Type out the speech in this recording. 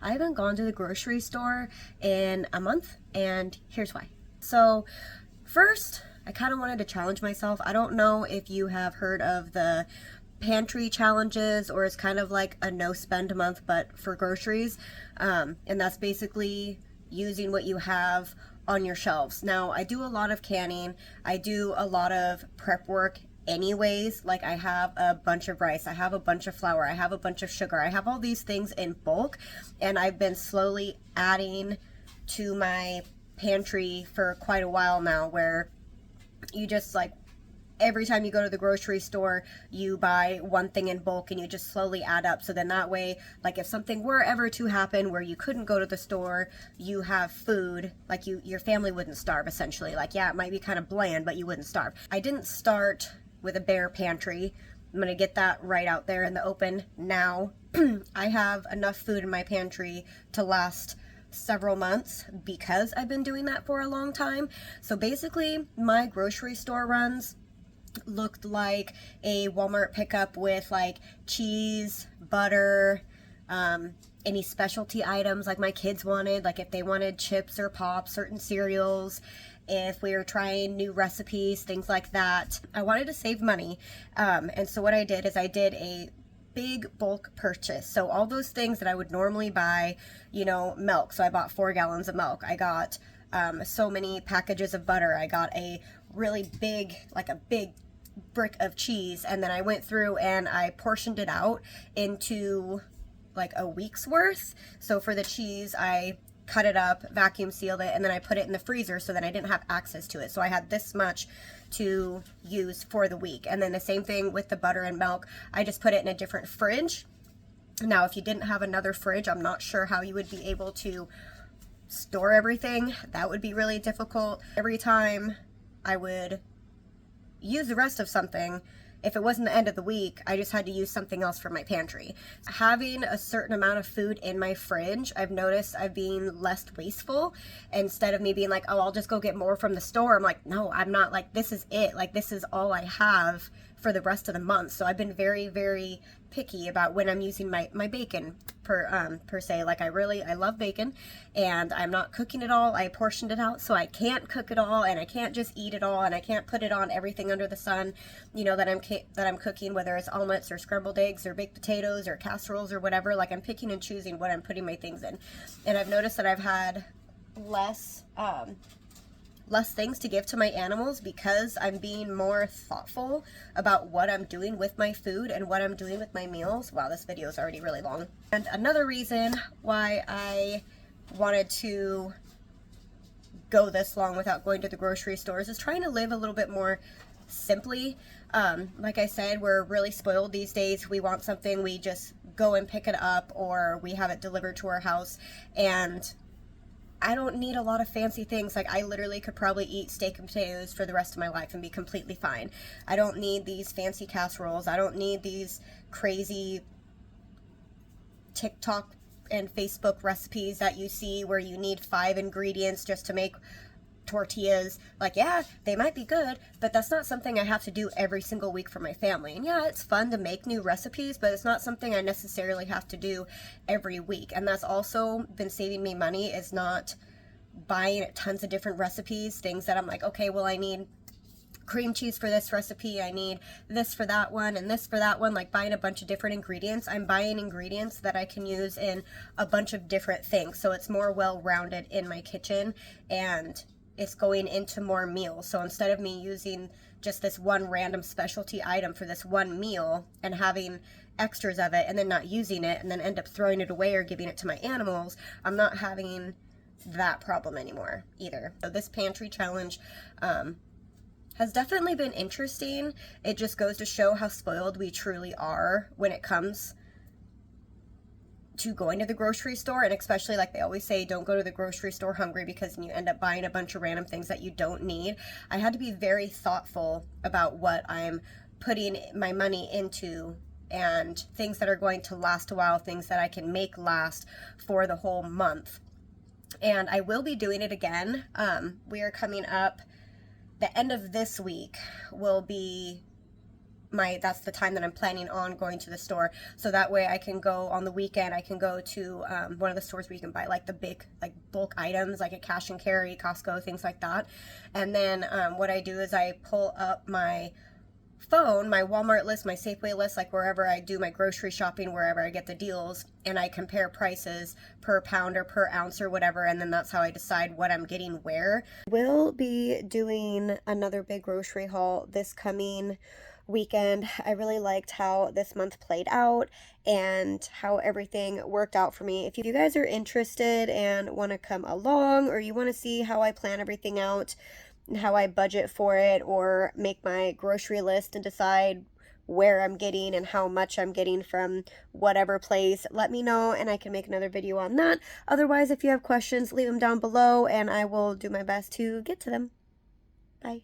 I haven't gone to the grocery store in a month, and here's why. So, first, I kind of wanted to challenge myself. I don't know if you have heard of the pantry challenges, or it's kind of like a no spend month but for groceries, and that's basically using what you have on your shelves. Now, I do a lot of canning, I do a lot of prep work anyways. Like, I have a bunch of rice, I have a bunch of flour, I have a bunch of sugar, I have all these things in bulk, and I've been slowly adding to my pantry for quite a while now, where you just like every time you go to the grocery store, you buy one thing in bulk and you just slowly add up. So then that way, like if something were ever to happen where you couldn't go to the store, you have food, like your family wouldn't starve essentially. Like, yeah, it might be kind of bland, but you wouldn't starve. I didn't start with a bare pantry. I'm gonna get that right out there in the open now. I have enough food in my pantry to last several months because I've been doing that for a long time. So basically, my grocery store runs looked like a Walmart pickup with like cheese, butter, any specialty items like my kids wanted, like if they wanted chips or pop, certain cereals, if we were trying new recipes, things like that. I wanted to save money, and so what I did is I did a big bulk purchase. So all those things that I would normally buy, milk. So I bought 4 gallons of milk. I got so many packages of butter. I got a really big, like a big brick of cheese, and then I went through and I portioned it out into like a week's worth. So for the cheese, I cut it up, vacuum sealed it, and then I put it in the freezer so that I didn't have access to it. So I had this much to use for the week. And then the same thing with the butter and milk. I just put it in a different fridge. Now, if you didn't have another fridge, I'm not sure how you would be able to store everything. That would be really difficult. Every time I would use the rest of something, if it wasn't the end of the week, I just had to use something else for my pantry. Having a certain amount of food in my fridge, I've noticed I've been less wasteful. Instead of me being like, oh, I'll just go get more from the store, I'm like, no, I'm not. Like, this is it. Like, this is all I have for the rest of the month. So I've been very, very picky about when I'm using my bacon per se. Like, I love bacon, and I'm not cooking it all. I portioned it out, so I can't cook it all, and I can't just eat it all, and I can't put it on everything under the sun, that I'm cooking, whether it's omelets or scrambled eggs or baked potatoes or casseroles or whatever. Like, I'm picking and choosing what I'm putting my things in. And I've noticed that I've had less things to give to my animals because I'm being more thoughtful about what I'm doing with my food and what I'm doing with my meals. Wow, this video is already really long. And another reason why I wanted to go this long without going to the grocery stores is trying to live a little bit more simply. Like I said, we're really spoiled these days. We want something, we just go and pick it up, or we have it delivered to our house. And I don't need a lot of fancy things. Like, I literally could probably eat steak and potatoes for the rest of my life and be completely fine. I don't need these fancy casseroles. I don't need these crazy TikTok and Facebook recipes that you see where you need 5 ingredients just to make tortillas. Like, yeah, they might be good, but that's not something I have to do every single week for my family. And yeah, it's fun to make new recipes, but it's not something I necessarily have to do every week. And that's also been saving me money, is not buying tons of different recipes, things that I'm like, okay, well, I need cream cheese for this recipe, I need this for that one, and this for that one. Like, buying a bunch of different ingredients. I'm buying ingredients that I can use in a bunch of different things, so it's more well-rounded in my kitchen, and it's going into more meals. So instead of me using just this one random specialty item for this one meal and having extras of it and then not using it and then end up throwing it away or giving it to my animals, I'm not having that problem anymore either. So this pantry challenge has definitely been interesting. It just goes to show how spoiled we truly are when it comes to going to the grocery store. And especially, like they always say, don't go to the grocery store hungry, because you end up buying a bunch of random things that you don't need. I had to be very thoughtful about what I'm putting my money into, and things that are going to last a while, things that I can make last for the whole month. And I will be doing it again. We are coming up, the end of this week will be that's the time that I'm planning on going to the store. So that way I can go on the weekend, I can go to one of the stores where you can buy like the big like bulk items like a cash and carry, Costco, things like that. And then what I do is I pull up my phone, my Walmart list, my Safeway list, like wherever I do my grocery shopping, wherever I get the deals, and I compare prices per pound or per ounce or whatever, and then that's how I decide what I'm getting where. We'll be doing another big grocery haul this coming weekend. I really liked how this month played out and how everything worked out for me. If you guys are interested and want to come along, or you want to see how I plan everything out, and how I budget for it, or make my grocery list and decide where I'm getting and how much I'm getting from whatever place, let me know and I can make another video on that. Otherwise, if you have questions, leave them down below and I will do my best to get to them. Bye.